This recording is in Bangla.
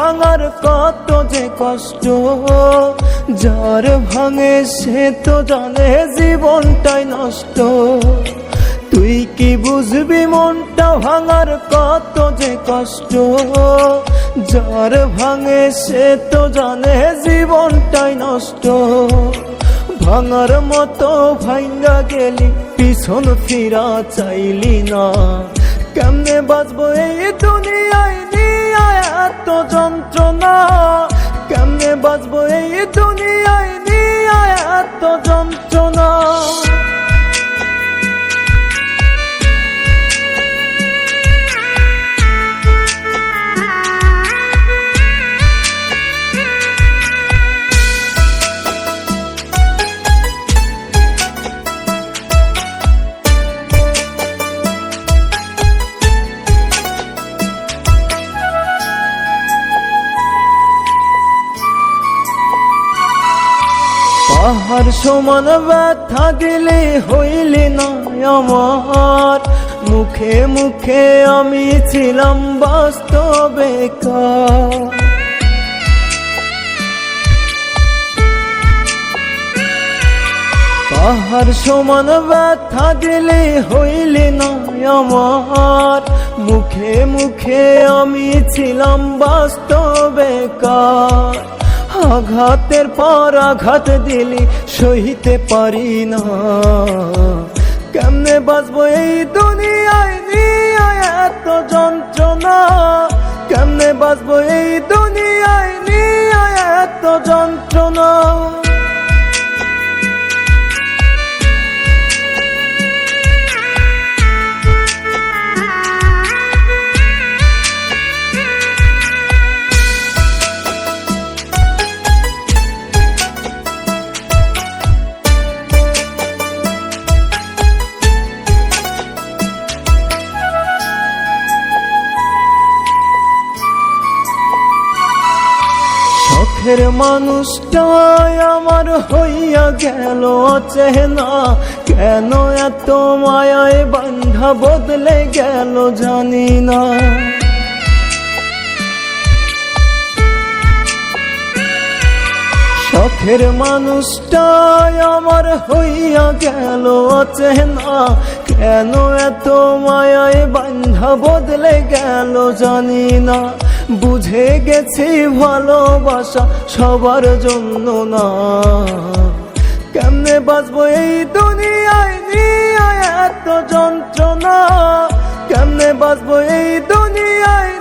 ভাঙার কত যে কষ্ট, যার ভাঙে সে তো জানে জীবনটাই নষ্ট। তুই কি বুঝবি মনটা ভাঙার কত যে কষ্ট, যার ভাঙে সে তো জানে জীবনটাই নষ্ট। ভাঙার মতো ভাঙ্গা গেলি পিছন ফিরা চাইলি না, কেমনে বাঁচবো এই দুনিয়ায় নিয়ে এত যন্ত্রণা, কেমনে বাঁচবো এই দুনিয়ায় নিয়ে এত যন্ত্রণা। পাহাড় সমান ব্যথা দিলে হইলি না আমার, মুখে মুখে আমি ছিলাম বাস্তবে বেকার। পাহাড় সমান ব্যথা দিলে হইলি না আমার, মুখে মুখে আমি ছিলাম বাস্তবে বেকার। আঘাতের পর আঘাত দিলি সহিতে পারি না, কেমনে বাঁচবো এই দুনিয়ায় নিয়ে এত যন্ত্রণা, কেমনে বাঁচবো এই দুনিয়ায় নিয়ে এত যন্ত্রণা। শখের মানুষটাই আমার হইয়া গেল অচেনা, কেন এত মায়ায় বান্ধা বদলে গেল জানি না। শখের মানুষটাই আমার হইয়া গেল অচেনা, কেন এত মায়ায় বান্ধা বদলে গেল জানি না। বুঝে গেছি ভালোবাসা সবার জন্য না, কেমনে বাঁচবো এই দুনিয়ায় নিয়ে এত যন্ত্রণা, কেমনে বাঁচবো এই দুনিয়ায়